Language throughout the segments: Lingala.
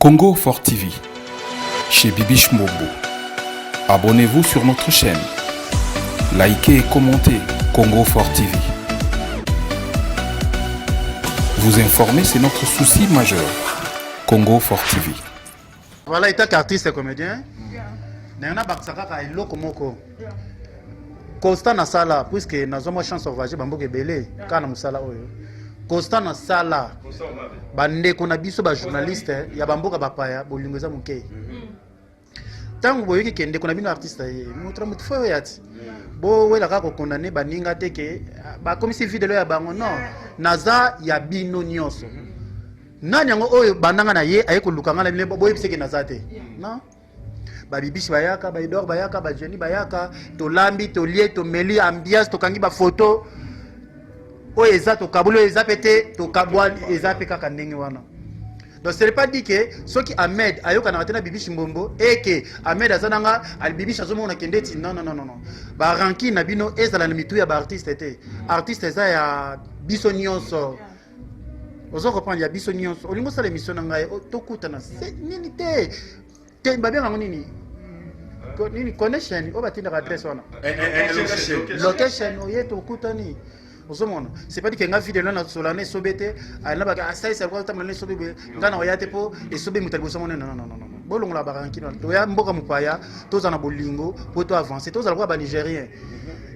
Congo Fort TV, chez Bibiche Mobo. Abonnez-vous sur notre chaîne. Likez et commentez Congo Fort TV. Vous informer, c'est notre souci majeur. Congo Fort TV. Voilà, il est artiste et comédien. Il y a un loko. Constant na sala, puisque nous avons chance de voyager, nous avons belé. Quand nous sala oyo. Constant na sala. Bande kona biso ba journaliste, ya bamboka bapaya, bolingo za muke. Tango boyoki kende kona bino artiste ye, mutra mutu fo yati. Bo wela ka ko condamner baninga teke, ba comme si vidéo ya bango non. Naza ya bino nyonso. Nani yango oyo bandanga na ye ayeko lukanga na bino boyo biseke nazate. Non? Ba bibishi bayaka, ba idor bayaka, ba jeni bayaka, to lambi, to lie, to meli ambiance, to kangi ba photo. Oyo eza to kabulo eza pete, to kabwa eza pe kaka ndenge wana. Donc ce n'est pas dit que ceux qui Ahmed ayoka na tena bibishi mbombo et que Ahmed azananga al bibishi azomona kendeti non. Ba ranki na bino ezala na mitu ya ba artiste te. Artiste eza ya biso nyonso. Ozo comprendre ya biso nyonso. Olingo sala émission na ngai to kutana. Nini te. Te babenga nini? Nini connection o batinda adresse wana. Location oyeto kutani. C'est pas dit qu'il y a une vidéo là sur l'année sobete, elle n'a pas ça c'est quoi l'année sobete, quand on regarde po et sobe mutalbosa non. Bolong la baranki non. Toya mboka mupaya, tous en bolingo pour toi avancer, tous alwa ba nigérien.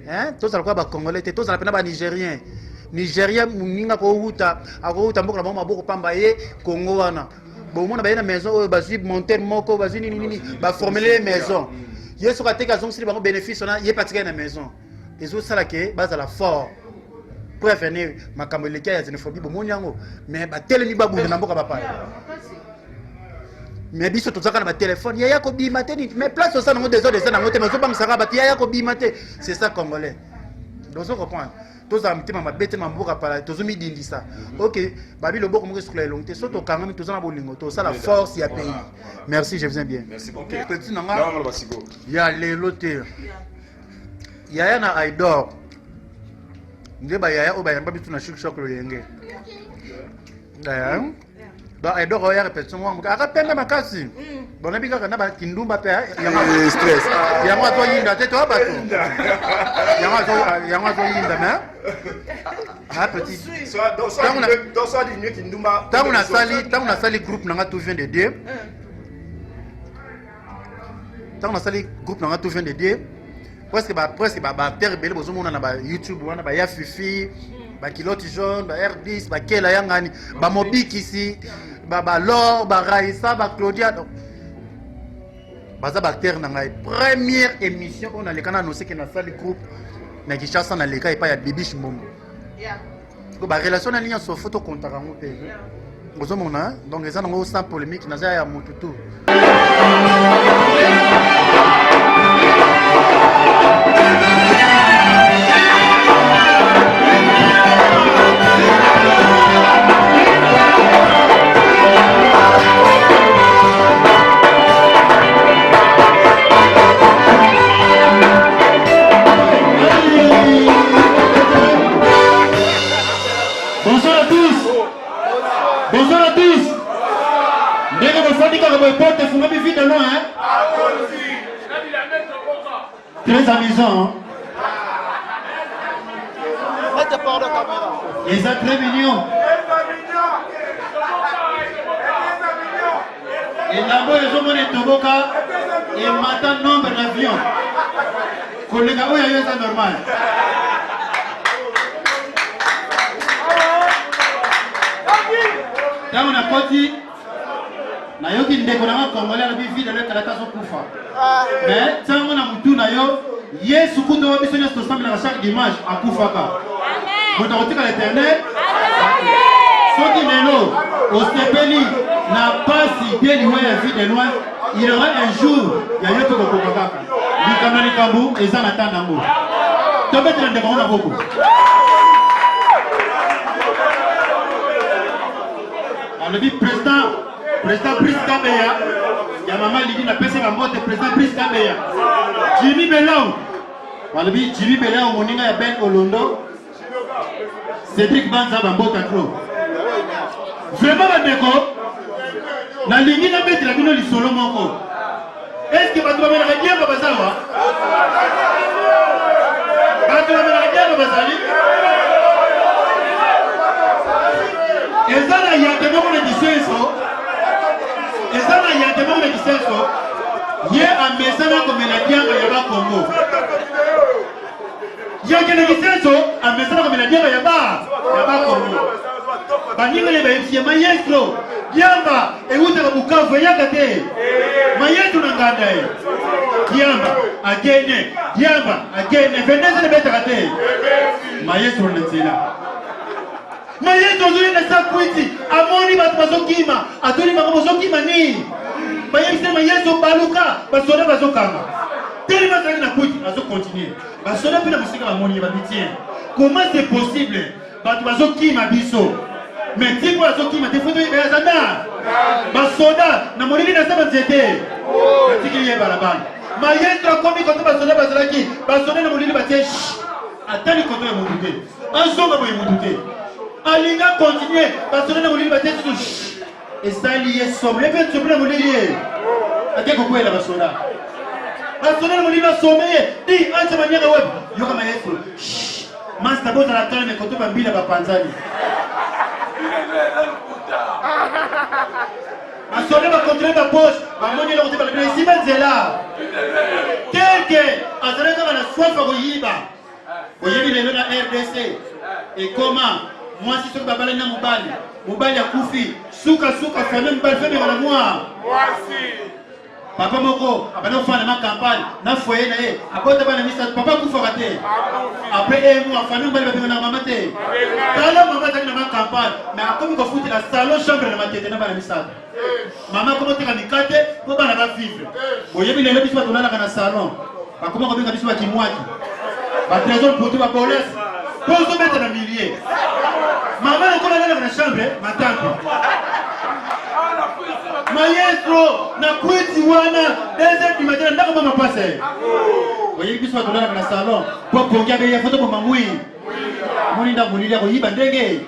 Hein? Tous alwa ba congolais, tous en pena ba nigérien. Nigérien muninga ko huta, ako mboka ba maboko pamba ye Congo wana. Bon mona ba na maison bazui monter moko bazui nini ba formuler maison. Yeso ka teka zong si ba bénéfice na ye patika na maison. Les autres ça que base à la fort. Pour venir ma camélika ya xénophobie bomonyango mais ba telemi babu na mboka papa mais biso tozaka na ba téléphone ya ko bimate ni mais place ça na des autres ça na ngote mais zobang saka ba ya ko bimate c'est ça congolais donc on comprend tous en mtima mabete mboka pala tozumi dindisa OK babi le boko mo sur la longté so to kanga mi tozana bolingo to ça la force ya pays merci je viens bien merci beaucoup petit nanga ya lelote ya na aidor ndeba yaya obayamba bitu na shuk lo yenge ba edo ko ya repetition mo aka penda makasi bona bika kana ba kindumba pe ya stress ya mwa to yinda te to abato ya mwa to yinda na ha petit soit di mieux kindumba tangu na sali groupe nanga tout vient de Dieu tangu na sali groupe nanga tout vient de Dieu presque ba acteur bele bozomona na ba YouTube wana ba ya fifi ba kiloti jaune ba R10 ba kela yangani ba mobikisi ba lor ba Raissa ba Claudia baza ba acteur na ngai première émission on a le kana annoncé que na salle groupe na Kinshasa na leka epa ya Bibiche Momo ko ba relation na ligne sur photo contact ngo pe bozomona donc eza nango sans polémique na za ya mututu. Bonjour à tous. Ndenge bofandika ko bopote funga bi vite loin hein. Très amusant. Mettez pas de caméra. Ils sont très mignons. Et là-bas ils ont monté Toboka et maintenant nombre d'avions. Collègue oya yo c'est normal. Tango na koti na yoki ndeko na Congolais na bivi de kalata so kufa. Mais tango na mutu na yo Yesu kuto wa biso nyoso sambe na chaque dimanche akufaka. Amen. Moto kotika l'Éternel. Amen. Soki lelo osepeli na pasi bien loin ya vie de loin, il y aura un jour ya yoto ko kokaka. Bikamani kambu eza na tanda ngo. Tobetela ndeko na boko. Le président Brice Kabeya, il y a maman Lydie n'a pas fait ma mort, président Brice Kabeya. Jimmy Belao, Jimmy Belao, mon ina Ben Olondo, Cédric Banza Bambo Tatro. Vraiment, la déco, Na lingi na bete la bino li solo moko. Est-ce que bato bamela bien ba bazawa? Bato bamela bien ba bazali? Ezana yake moko na disenso. Ezana yake moko na disenso. Ye amesana komela bien ya ba Congo. Yake na disenso amesana komela bien ya ba Congo. Baninga le baifie maestro. Diamba euta Bukavu yakate. Mayetu na nganda e. Diamba agene veneze le betakate. Maestro nzela. Maestro zuri na sakwiti amoni batu bazokima atuli bazokima ni. Maestro baluka basoda bazokama. Tellement ça na kwiti azo continuer. Basoda pina musika amoni babitien. Comment c'est possible? Batu bazokima biso. Mais si vous avez des photos de Zanda, Basoda, na molili na saba nzete. Tikiliye balabala. Maestro komi koto Basoda bazalaki, Basoda na molili batie. Atali koto ya mundute. Azonga boye mundute. Alinga continuer, Basoda na molili batie tout. Et ça lié somme, les gens sont na molili. Ate ko kwela Basoda. Basoda na molili somme, di anza manyaka web. Yoka maestro. Master boza la calme koto bambila bapanzani. Asole va contrôler ta poche, va monter le côté par le ici là. Quelqu'un a donné dans la soif à Royiba. Voyez les na RDC. Et comment moi si sur babala na mobali ya kufi, suka famille mbali femme na moi. Papa moko abana fana ma campagne na foyer na ye akota bana misa papa kufa kate après mois famille mbali ba na mama te kala mama ta na ma campagne mais akomi ko futi la salon chambre na matete na bana misa mama ko te ka mikate ko bana ba vivre boyebi lelo biso batona na salon bakoma ko benga biso ba kimwaki ba trésor pour tout ba police pour se mettre na millier mama ko na chambre matanto. Maestro, na kwiti wana, deuxième du matin, ndako mama passe. Voyez que soit dans le salon, pour pongia be photo pour mamui. Moni nda moni ko yiba ndenge.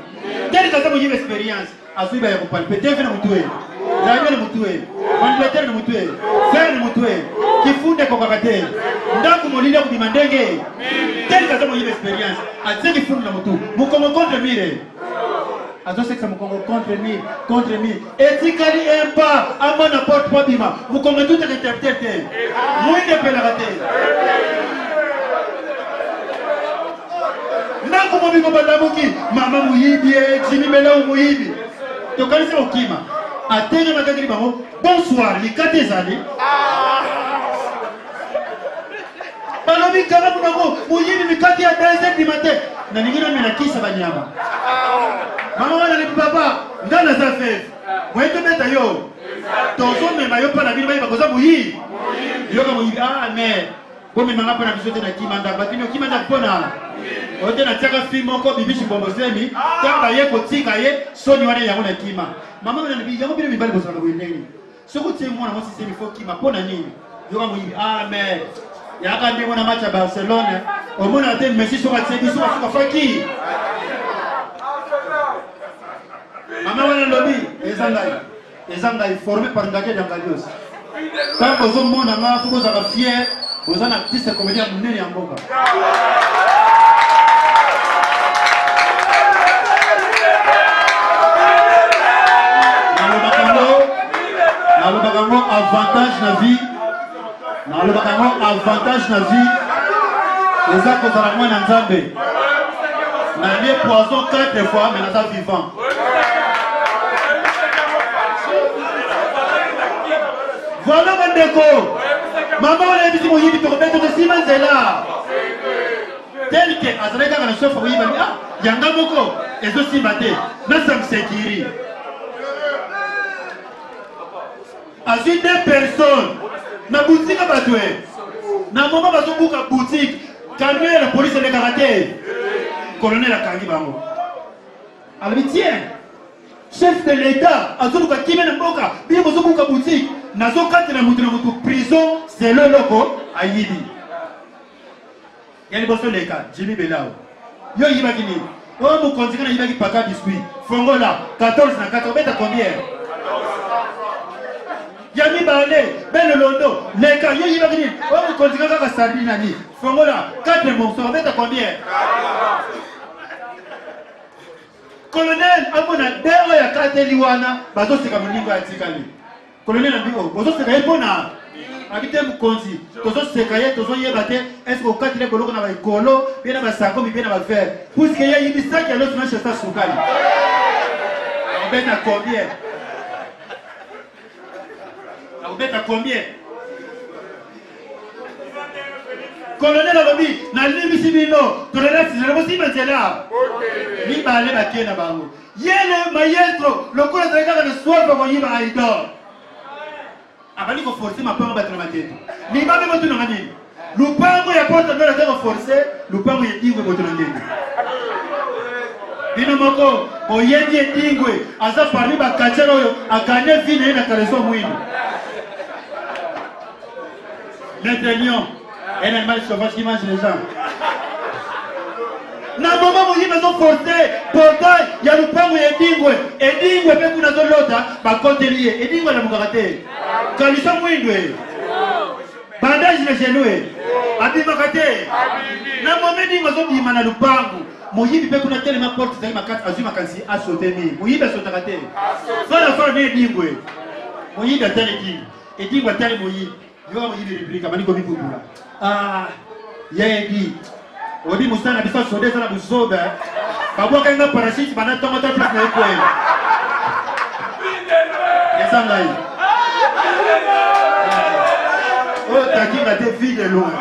Quelle que soit votre expérience, azuiba ya kupalpe, teve na mutue. Radio na mutue, ventilateur na mutue, fer na mutue, kifunde kwa kakate. Ndako moni ko bimandenge. Quelle que soit votre expérience, atse kifunde na mutu. Mukomo contre mire. Azo sexe mon Congo contre mi etikali empa ama na porte pas bima vous Congo tout interpréter moi ne peux la rater na ko mo balamuki mama muyibi Jimmy Bela muyibi to kanisa okima atenge makagiri bango bonsoir les 4 années balobi kala bango muyibi mikati ya 2h du matin na ningina mena kisa banyama. Maman wana ni papa ngana za fe weto beta yo tozo mema yo pa na bino ba koza muyi yo ka muyi mais bo mema ngapa na bisote na kimanda batini kimanda pona ote na tsaka fi moko bibishi bombo semi tamba ye kotika ye soni wana yango na kima mama wana ni yango bino mibali bosana ko ndeni soko tie mwana mo sisemi fo kima pona nini yo ka muyi mais ya ka ndimo na match ya Barcelone au mona te Messi so ka tsebi so ka faki. Maman wana lobi ezangai formé par Ngake Dangalios. Quand vous au monde nga fuko za fier, vous en artiste comédien munene ya mboka. Nalobakango avantage na vie. Les actes de la moine en Zambé. Na les poisson 4 fois mais na vivant. Voilà mon déco. Maman on a dit mon yibi pour mettre de Simon là. Tel que azaleka na sofa yiba ah yanga moko ezo simate na sam sekiri. Azi deux personnes na boutique batwe. Na mama bazobuka boutique. Camion la police de karaté. Colonel akangi bango. Alors tiens. Chef de l'État, azobuka kimena mboka, bi bozobuka boutique. Nazo kati na mutu prison, c'est le loco ayibi. Yani boso leka, Jimmy Belao. Yo yiba kini. Oh mon conseiller yiba ki paka biscuit. Fongola 14 na 4 beta combien? Yami Balé, Ben Londo, les cailloux, il va venir. Oh, vous continuez à Sardine, Nani. Fongola, 4 morceaux, vous êtes combien? Colonel, Amona, Dero ya Kateliwana, Bazo Sekamoningo à Tikali. Colonel Ambigo, Bozo Sekaye Bona, Habité Mukonzi, Tozo Sekaye, Tozo Yebate, est-ce que vous quatre Boloko n'a pas Kolo, bien à ma saco, bien à ma fer. Puisque y a une sac à l'autre manche à Soukali. On bête à combien? On bête à combien? Colonel Alobi, na limi sibino, colonel Sizerosi Manzela. Ni balé baké na bango. Yele maestro, le coup de regard de soif pour y va idor. Abali ko forcer ma peur battre ma tête. Ni ba me moto ngani. Lupango ya porte de la terre forcer, lupango ya dingwe moto ngani. Bino moko, oyendi dingwe, asa parmi ba kachero yo, akane fine na kareso mwini. Maître Lyon. Un animal sauvage qui mange les gens. Na moment où ils ont forcé, portail, il y a le pan où il y a dingwe. Et dingwe, même pour nous l'autre, bah compte lié. Et dingwe la mougarate. Quand ils sont mouindoués. Bandage les genoux. Abimakate. Na moment dingwe sont dit mana le pan. Moyibi peut qu'on a tellement porte, c'est ma carte azuma kansi a sauté mi. Moyibi a sauté raté. Ça la fin de dingwe. Moyibi a tel dingwe. Et dingwe a tel moyibi. Yo moyibi réplique, mani komi pour là. Ah, Yédi. Odi Moustana Bissa Sodé, ça la Boussobe. Babou Kanga Parachute, Bana Tomata Place Naïkoé. Yesangaï. Oh, Taki a été vide de loin.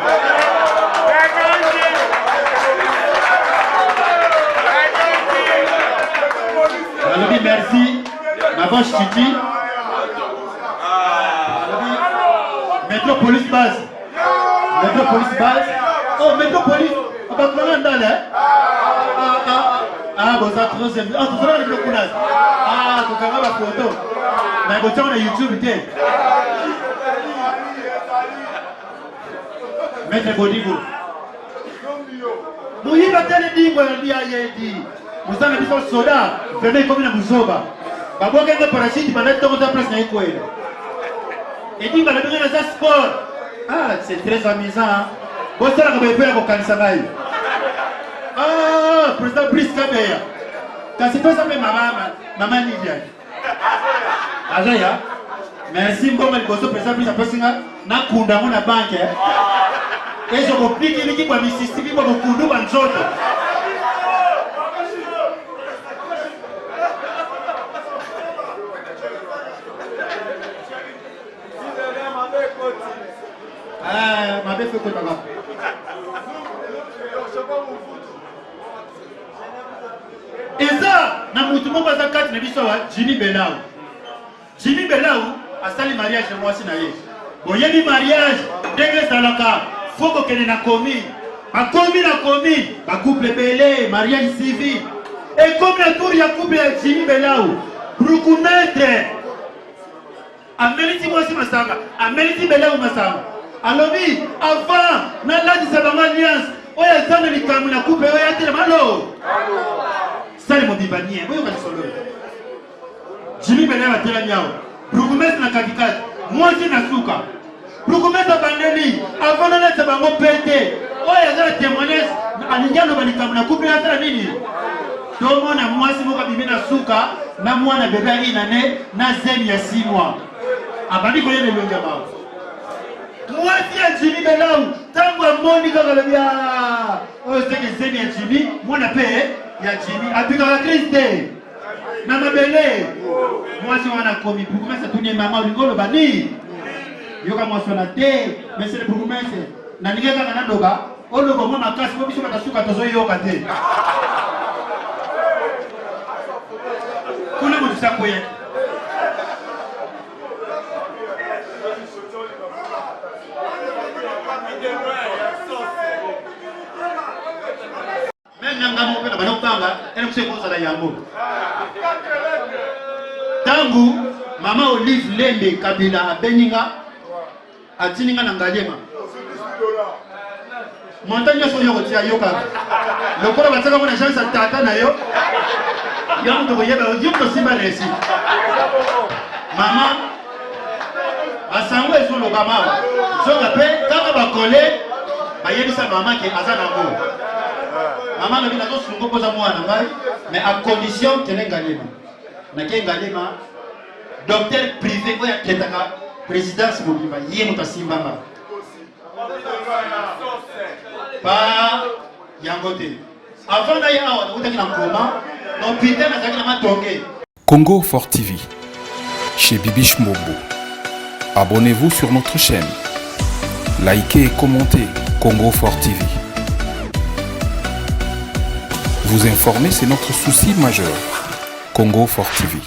Alors, merci. Ma vache Titi. Métropolis base. Métropolis base. Oh, Métropolis. On va prendre un dalle, hein? Ah, bon, ça, troisième. Ah, tout ça, le coulage. Ah, tu as la photo. Mais bon, on a YouTube, t'es. Maître Bodigo. Nous y va tellement dire, il y a dit. Vous avez dit son soldat. Venez comme la Mouzoba. Babou, quand on parachute, il va mettre dans ta place dans les coins. Et dit, il va le mettre dans un sport. Ah, c'est très amusant. Bon, ça, on va faire au Kansanaï. Ah, président Brice Kabeya. Quand c'est pas ça, mais maman Nidia. Ajaya. Merci, bon, mais le président Brice Kabeya, n'a kunda mon banque. Et je vous prie qu'il y ait un Mississippi pour vous kundu en zone. Ah, ma belle fait quoi là-bas? Et ça, na mutumo baza kati na biso wa Jimmy Belau. Jimmy Belau a sali mariage de moi si na ye. Boyebi mariage, ndenge salaka, foko kene na komi. Ba komi na komi, ba couple belé, mariage civil. Et comme la tour ya couple ya Jimmy Belau, brukumetre. Ameliti moi si masanga, ameliti Belau masanga. Alors oui, avant, na ladi sabama alliance, oya zana likamu na couple oya tele malo. Sali mo bibanie, boyo ka solo. Jimmy Belau a tele nyao. Brukumetre na katikati, moi si na suka. Brukumetre bandeli, avant na ladi sabama pete. Oya zana témoignage, alingano balikamu na couple ya tele nini? Tomo na mwasi moka bibi na suka, na mwana bebe inane, na zemi ya 6 mois. Abandi koye ne longa ba. Moi si Jimmy Belau, tango amoni kaka le bia. Oh c'est que zemi ya Jimmy, mwana pe ya Jimmy, apika la Christe. Na mabele. Moi si wana komi, pour commencer tout ni maman ngolo bani. Yoka moi sona te, monsieur le bourgmestre. Na ningeka kana doba, ologo mo makasi ko biso batasuka tozo yoka te. Kuna mo tsakoye. Tangu mama Olive Lembe Kabila abeninga atininga na ngaliema montagne so yoko tia yoka lokola bataka mona chance tata na yo yango to yeba yoko simba resi mama asango ezoloba mawa soka mpe kaka bakole bayebisa mama ke aza nango mama lobi nazosungo mpoza mwana ngai mais à condition kele ngalema nake ngalema docteur privé oyo akendaka présidence mobimba ye moto asimbanga pa yango te avant naye awa nakutaki na nkoma hôpital nazalaki na matonge. Congo Fort TV, chez Bibiche Mobo. Abonnez-vous sur notre chaîne. Likez et commentez Congo Fort TV. Vous informer, c'est notre souci majeur. Congo Fort TV.